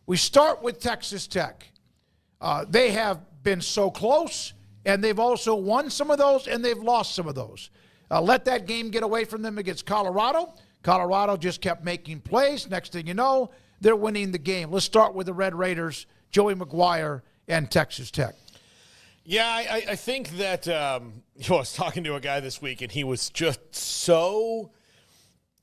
We start with Texas Tech. They have been so close, and they've also won some of those, and they've lost some of those. Let that game get away from them against Colorado. Colorado just kept making plays. Next thing you know, they're winning the game. Let's start with the Red Raiders, Joey McGuire, and Texas Tech. Yeah, I think that I was talking to a guy this week, and he was just so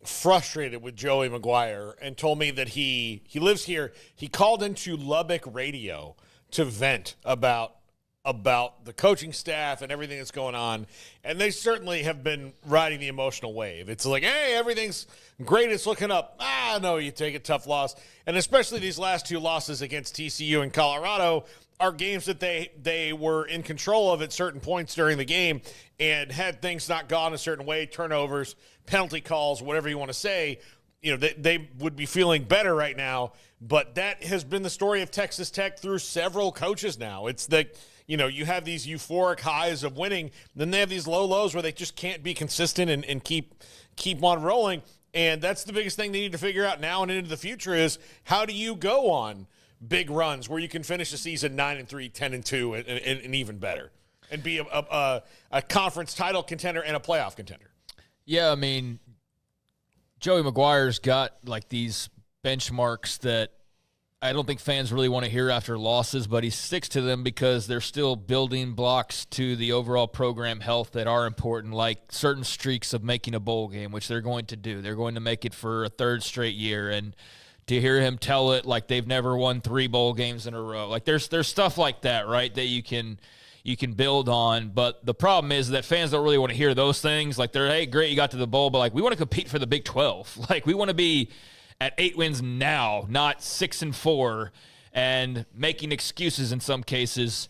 frustrated with Joey McGuire and told me that he lives here. He called into Lubbock radio to vent about the coaching staff and everything that's going on, and they certainly have been riding the emotional wave. It's like, hey, everything's great, it's looking up. No, you take a tough loss. And especially these last two losses against TCU and Colorado are games that they were in control of at certain points during the game, and had things not gone a certain way, turnovers, penalty calls, whatever you want to say, they would be feeling better right now. But that has been the story of Texas Tech through several coaches now. It's that, you have these euphoric highs of winning, then they have these low lows where they just can't be consistent and keep on rolling. And that's the biggest thing they need to figure out now and into the future is, how do you go on big runs where you can finish the season 9-3, 10-2, and even better, and be a conference title contender and a playoff contender. Yeah, I mean, Joey McGuire's got like these benchmarks that I don't think fans really want to hear after losses, but he sticks to them because they're still building blocks to the overall program health that are important, like certain streaks of making a bowl game, which they're going to do. They're going to make it for a third straight year, and to hear him tell it like they've never won 3 bowl games in a row. Like there's stuff like that, right, that you can build on. But the problem is that fans don't really want to hear those things. Like hey, great, you got to the bowl, but like we want to compete for the Big 12. Like we want to be at 8 wins now, not 6-4, and making excuses in some cases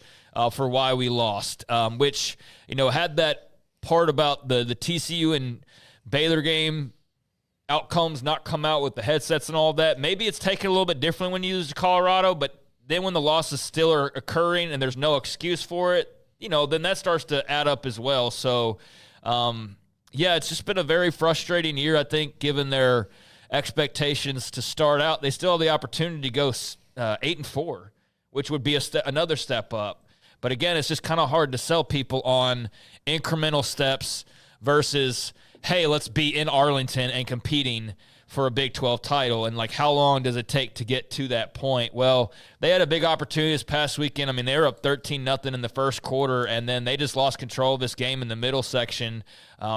for why we lost, which, had that part about the TCU and Baylor game outcomes not come out with the headsets and all that. Maybe it's taken a little bit differently when you use Colorado, but then when the losses still are occurring and there's no excuse for it, then that starts to add up as well. So, it's just been a very frustrating year, I think, given their expectations to start out. They still have the opportunity to go 8-4, which would be another step up. But again, it's just kind of hard to sell people on incremental steps versus, hey, let's be in Arlington and competing for a Big 12 title. And, how long does it take to get to that point? Well, they had a big opportunity this past weekend. I mean, they were up 13-0 in the first quarter, and then they just lost control of this game in the middle section,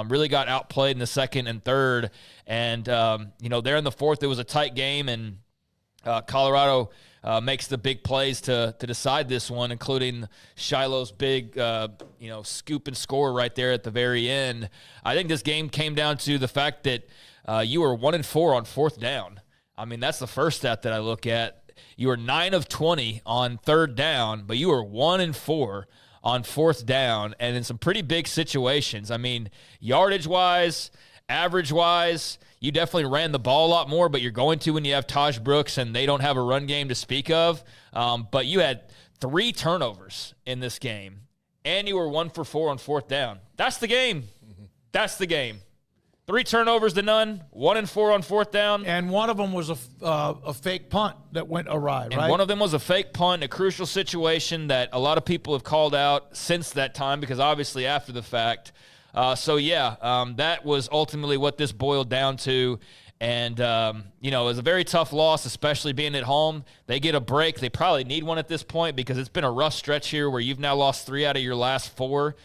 really got outplayed in the second and third. And, there in the fourth, it was a tight game, and Colorado makes the big plays to decide this one, including Shiloh's big, scoop and score right there at the very end. I think this game came down to the fact that you were 1-4 on fourth down. I mean, that's the first stat that I look at. You were 9 of 20 on third down, but you were 1-4 on fourth down, and in some pretty big situations. I mean, yardage-wise, average-wise, you definitely ran the ball a lot more, but you're going to when you have Taj Brooks and they don't have a run game to speak of. But you had 3 turnovers in this game, and you were 1-for-4 on fourth down. That's the game. Mm-hmm. That's the game. 3 turnovers to none, 1-4 on fourth down. And one of them was a fake punt that went awry, right? And one of them was a fake punt, a crucial situation that a lot of people have called out since that time because obviously after the fact. That was ultimately what this boiled down to. And, it was a very tough loss, especially being at home. They get a break. They probably need one at this point because it's been a rough stretch here where you've now lost 3 out of your last 4.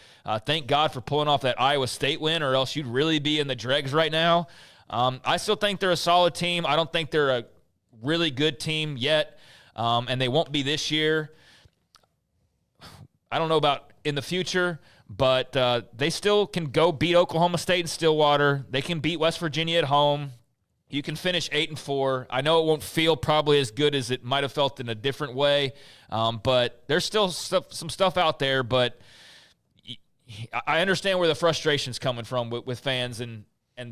Thank God for pulling off that Iowa State win, or else you'd really be in the dregs right now. I still think they're a solid team. I don't think they're a really good team yet, and they won't be this year. I don't know about in the future, but they still can go beat Oklahoma State in Stillwater. They can beat West Virginia at home. You can finish 8-4. I know it won't feel probably as good as it might have felt in a different way, but there's still some stuff out there. But I understand where the frustration's coming from with fans and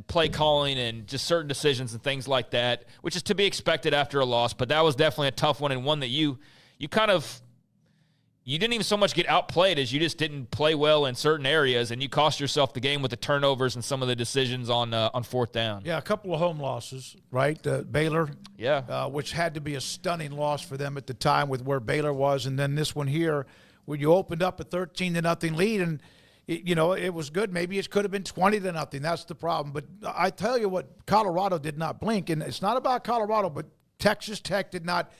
play calling and just certain decisions and things like that, which is to be expected after a loss. But that was definitely a tough one, and one that you kind of you didn't even so much get outplayed as you just didn't play well in certain areas, and you cost yourself the game with the turnovers and some of the decisions on fourth down. Yeah, a couple of home losses, right? Baylor, which had to be a stunning loss for them at the time with where Baylor was, and then this one here, where you opened up a 13-0 lead, and it was good. Maybe it could have been 20-0. That's the problem. But I tell you what, Colorado did not blink, and it's not about Colorado, but Texas Tech did not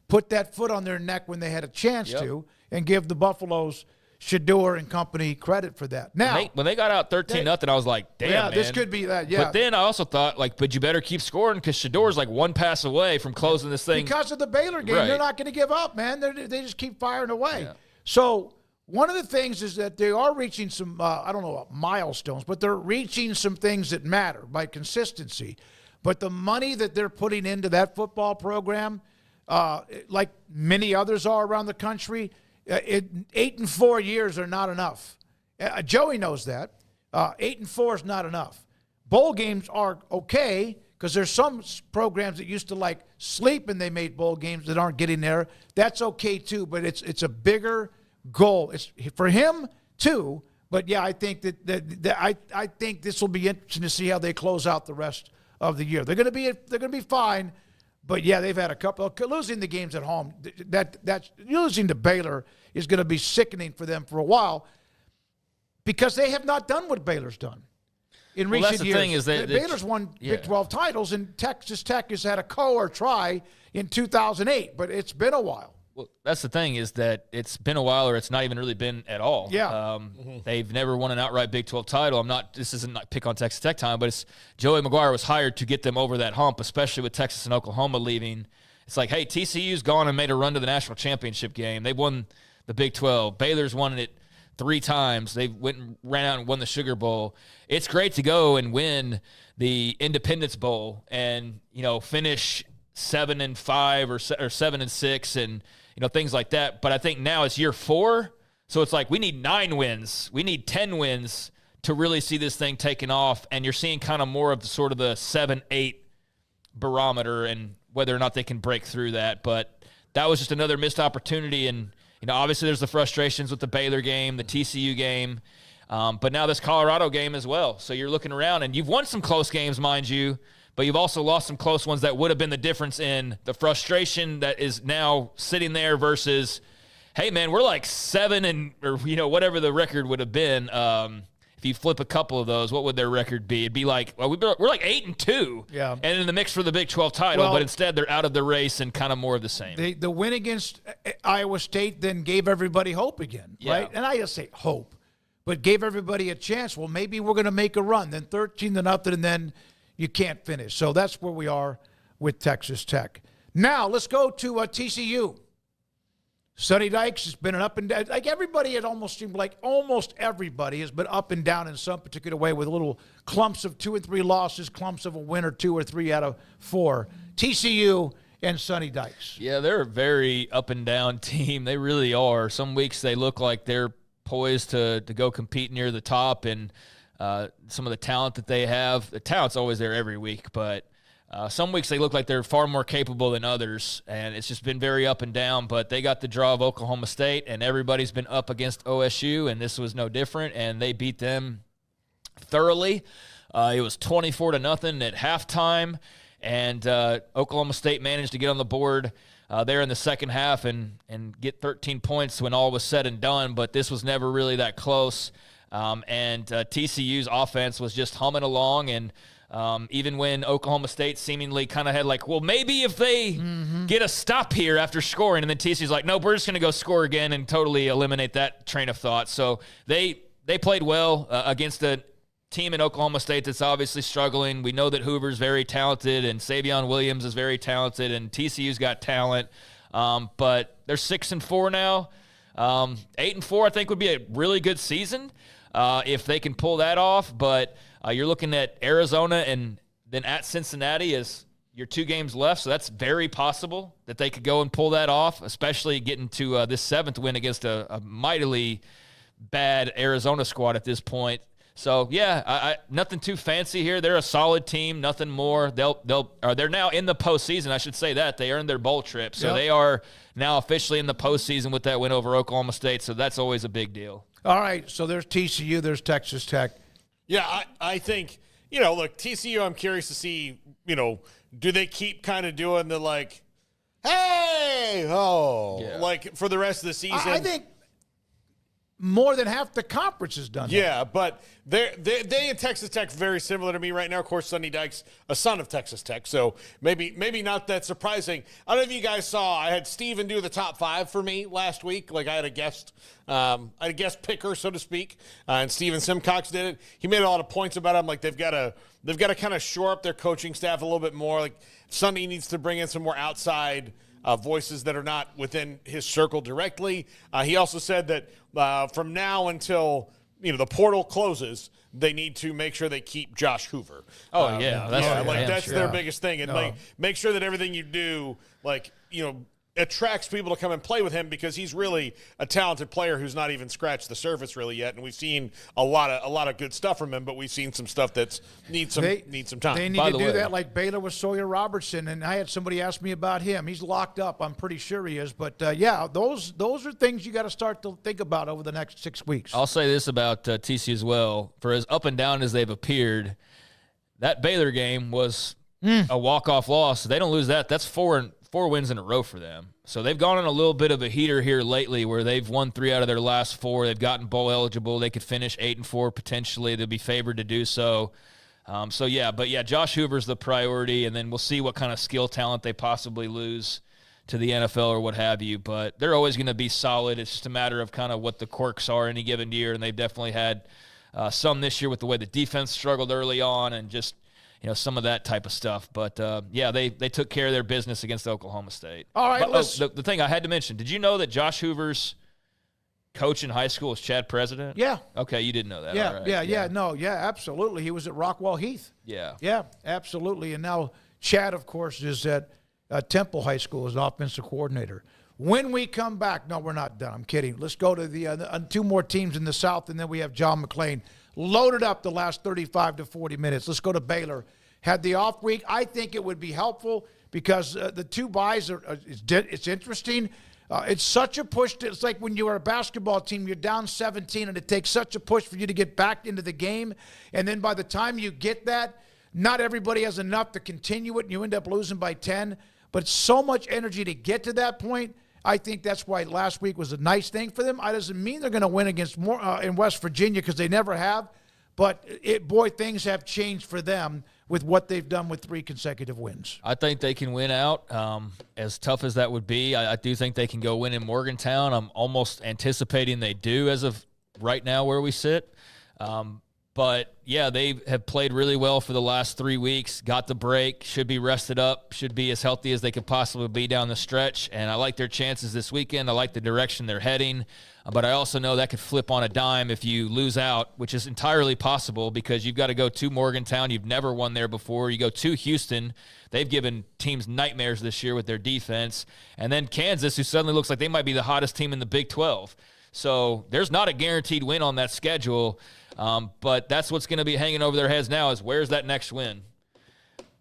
put that foot on their neck when they had a chance to, and give the Buffaloes, Shedeur and company, credit for that. Now, when they got out 13-0, I was like, damn, man. This could be that, yeah. But then I also thought, but you better keep scoring because Shedeur's like one pass away from closing this thing. Because of the Baylor game, they're not going to give up, man. They just keep firing away. Yeah. So one of the things is that they are reaching some, I don't know, milestones, but they're reaching some things that matter by consistency. But the money that they're putting into that football program, like many others are around the country, 8 and 4 years are not enough. Joey knows that. 8 and 4 is not enough. Bowl games are okay because there's some programs that used to sleep and they made bowl games that aren't getting there. That's okay too, but it's a bigger goal. It's for him too. But yeah, I think I think this will be interesting to see how they close out the rest of the year. They're going to be fine. But yeah, they've had a couple of losing the games at home. That's losing to Baylor is going to be sickening for them for a while because they have not done what Baylor's done in recent that's the years. thing is that Baylor's won Big 12 titles, and Texas Tech has had a try in 2008, but it's been a while. Well, that's the thing is that it's been a while, or it's not even really been at all. Yeah. They've never won an outright Big 12 title. This isn't pick on Texas Tech time, but it's Joey McGuire was hired to get them over that hump, especially with Texas and Oklahoma leaving. It's like, hey, TCU's gone and made a run to the national championship game. They won the Big 12. Baylor's won it 3 times. They went and ran out and won the Sugar Bowl. It's great to go and win the Independence Bowl and, finish 7-5 or 7-6 and, things like that. But I think now it's year 4. So it's like we need 9 wins. We need 10 wins to really see this thing taken off. And you're seeing kind of more of sort of the 7-8 barometer and whether or not they can break through that. But that was just another missed opportunity. And, obviously there's the frustrations with the Baylor game, the TCU game, but now this Colorado game as well. So you're looking around and you've won some close games, mind you, but you've also lost some close ones that would have been the difference in the frustration that is now sitting there versus, hey, man, we're like 7 or whatever the record would have been. If you flip a couple of those, what would their record be? It'd be like, well, we're like 8-2, and in the mix for the Big 12 title, but instead they're out of the race and kind of more of the same. The win against Iowa State then gave everybody hope again, right? And I just say hope, but gave everybody a chance. Well, maybe we're going to make a run. Then 13-0, and then you can't finish. So that's where we are with Texas Tech. Now let's go to TCU. Sonny Dykes has been an up and down. Like everybody, it almost seemed like almost everybody has been up and down in some particular way with little clumps of 2 and 3 losses, clumps of a win or 2 or 3 out of 4. TCU and Sonny Dykes. Yeah, they're a very up and down team. They really are. Some weeks they look like they're poised to go compete near the top, and some of the talent that they have. The talent's always there every week, but some weeks they look like they're far more capable than others, and it's just been very up and down. But they got the draw of Oklahoma State, and everybody's been up against OSU, and this was no different, and they beat them thoroughly. It was 24-0 at halftime, and Oklahoma State managed to get on the board there in the second half and get 13 points when all was said and done, but this was never really that close. And TCU's offense was just humming along, and even when Oklahoma State seemingly kind of had like, well, maybe if they get a stop here after scoring, and then TCU's like, nope, we're just going to go score again and totally eliminate that train of thought. So they played well against a team in Oklahoma State that's obviously struggling. We know that Hoover's very talented, and Savion Williams is very talented, and TCU's got talent. But they're 6-4 now. 8-4, I think, would be a really good season if they can pull that off. But you're looking at Arizona and then at Cincinnati as your 2 games left. So that's very possible that they could go and pull that off, especially getting to this 7th win against a mightily bad Arizona squad at this point. So yeah, I nothing too fancy here. They're a solid team, nothing more. They're now in the postseason. I should say that they earned their bowl trip, so they are now officially in the postseason with that win over Oklahoma State. So that's always a big deal. All right, so there's TCU, there's Texas Tech. Yeah, I think, look, TCU, I'm curious to see, do they keep kind of doing the like, hey, like for the rest of the season? I think more than half the conference has done that. Yeah, but they and Texas Tech very similar to me right now. Of course, Sonny Dykes a son of Texas Tech, so maybe not that surprising. I don't know if you guys saw, I had Steven do the top 5 for me last week. Like I had a guest picker, so to speak, and Steven Simcox did it. He made a lot of points about them. Like they've got to kind of shore up their coaching staff a little bit more. Like Sonny needs to bring in some more outside voices that are not within his circle directly. He also said that from now until the portal closes, they need to make sure they keep Josh Hoover. That's their biggest thing, and make sure that everything you do, attracts people to come and play with him, because he's really a talented player who's not even scratched the surface really yet. And we've seen a lot of good stuff from him, but we've seen some stuff that's needs some time. They need to do that like Baylor with Sawyer Robertson. And I had somebody ask me about him. He's locked up. I'm pretty sure he is. But those are things you got to start to think about over the next 6 weeks. I'll say this about TCU as well. For as up and down as they've appeared, that Baylor game was a walk-off loss. They don't lose that. That's four wins in a row for them. So they've gone on a little bit of a heater here lately where they've won 3 out of their last 4. They've gotten bowl eligible. They could finish 8-4 potentially. They'll be favored to do so. Josh Hoover's the priority, and then we'll see what kind of skill talent they possibly lose to the NFL or what have you. But they're always going to be solid. It's just a matter of kind of what the quirks are any given year, and they've definitely had some this year with the way the defense struggled early on and just some of that type of stuff. But, they took care of their business against Oklahoma State. All right, the thing I had to mention, did you know that Josh Hoover's coach in high school was Chad President? Yeah. Okay, you didn't know that. Yeah, all right. Absolutely. He was at Rockwell Heath. Yeah. Yeah, absolutely. And now Chad, of course, is at Temple High School as an offensive coordinator. When we come back, no, we're not done. I'm kidding. Let's go to the 2 more teams in the South, and then we have John McClain loaded up the last 35 to 40 minutes. Let's go to Baylor. Had the off week. I think it would be helpful because the 2 buys it's interesting. It's such a push. It's like when you are a basketball team, you're down 17, and it takes such a push for you to get back into the game. And then by the time you get that, not everybody has enough to continue it, and you end up losing by 10. But so much energy to get to that point. I think that's why last week was a nice thing for them. It doesn't mean they're going to win against more in West Virginia, because they never have. But, things have changed for them with what they've done with 3 consecutive wins. I think they can win out. As tough as that would be, I do think they can go win in Morgantown. I'm almost anticipating they do as of right now where we sit. But, they have played really well for the last 3 weeks, got the break, should be rested up, should be as healthy as they could possibly be down the stretch. And I like their chances this weekend. I like the direction they're heading. But I also know that could flip on a dime if you lose out, which is entirely possible because you've got to go to Morgantown. You've never won there before. You go to Houston. They've given teams nightmares this year with their defense. And then Kansas, who suddenly looks like they might be the hottest team in the Big 12. So there's not a guaranteed win on that schedule. But that's what's going to be hanging over their heads now is where's that next win?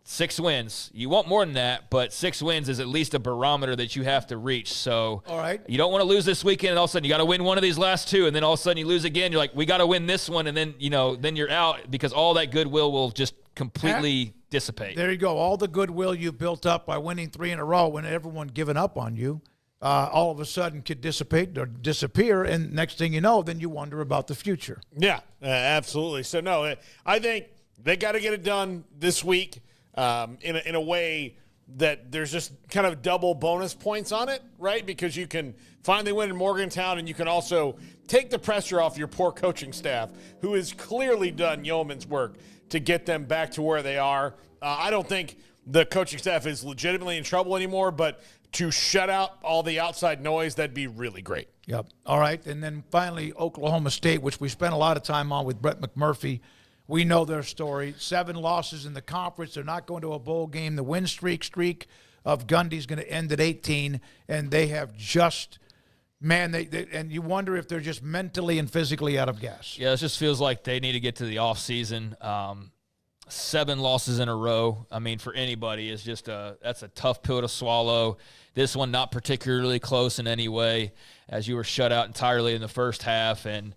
6 wins. You want more than that, but 6 wins is at least a barometer that you have to reach. So all right. You don't want to lose this weekend, and all of a sudden you got to win one of these last 2, and then all of a sudden you lose again. You're like, we got to win this one, and then then you're out because all that goodwill will just completely dissipate. There you go. All the goodwill you built up by winning 3 in a row when everyone given up on you, all of a sudden could dissipate or disappear, and next thing you know, then you wonder about the future. Yeah, absolutely. So, no, I think they got to get it done this week in a way that there's just kind of double bonus points on it, right? Because you can finally win in Morgantown, and you can also take the pressure off your poor coaching staff, who has clearly done yeoman's work to get them back to where they are. I don't think the coaching staff is legitimately in trouble anymore, but to shut out all the outside noise, that'd be really great. Yep. All right. And then finally, Oklahoma State, which we spent a lot of time on with Brett McMurphy. We know their story. 7 losses in the conference. They're not going to a bowl game. The win streak of Gundy's going to end at 18, and they have just man, and you wonder if they're just mentally and physically out of gas. Yeah, it just feels like they need to get to the offseason. 7 losses in a row, I mean, for anybody is just that's a tough pill to swallow. This one not particularly close in any way, as you were shut out entirely in the first half, and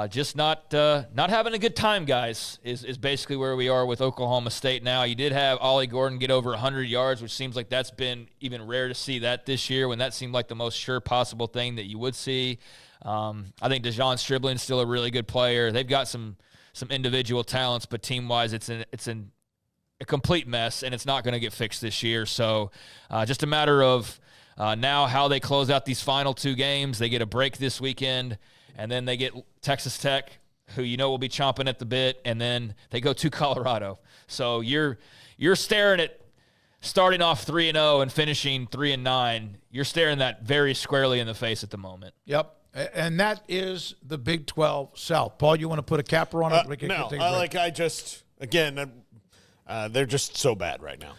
just not having a good time, guys, is basically where we are with Oklahoma State now. You did have Ollie Gordon get over 100 yards, which seems like that's been even rare to see that this year, when that seemed like the most sure possible thing that you would see. I think Dejon Stribling's still a really good player. They've got some individual talents, but team-wise, it's a complete mess, and it's not going to get fixed this year. So just a matter of now how they close out these final 2 games. They get a break this weekend, and then they get Texas Tech, who will be chomping at the bit, and then they go to Colorado. So you're staring at starting off 3-0 and finishing 3-9. You're staring that very squarely in the face at the moment. Yep. And that is the Big 12 South. Paul, you want to put a capper on it? No, they're just so bad right now.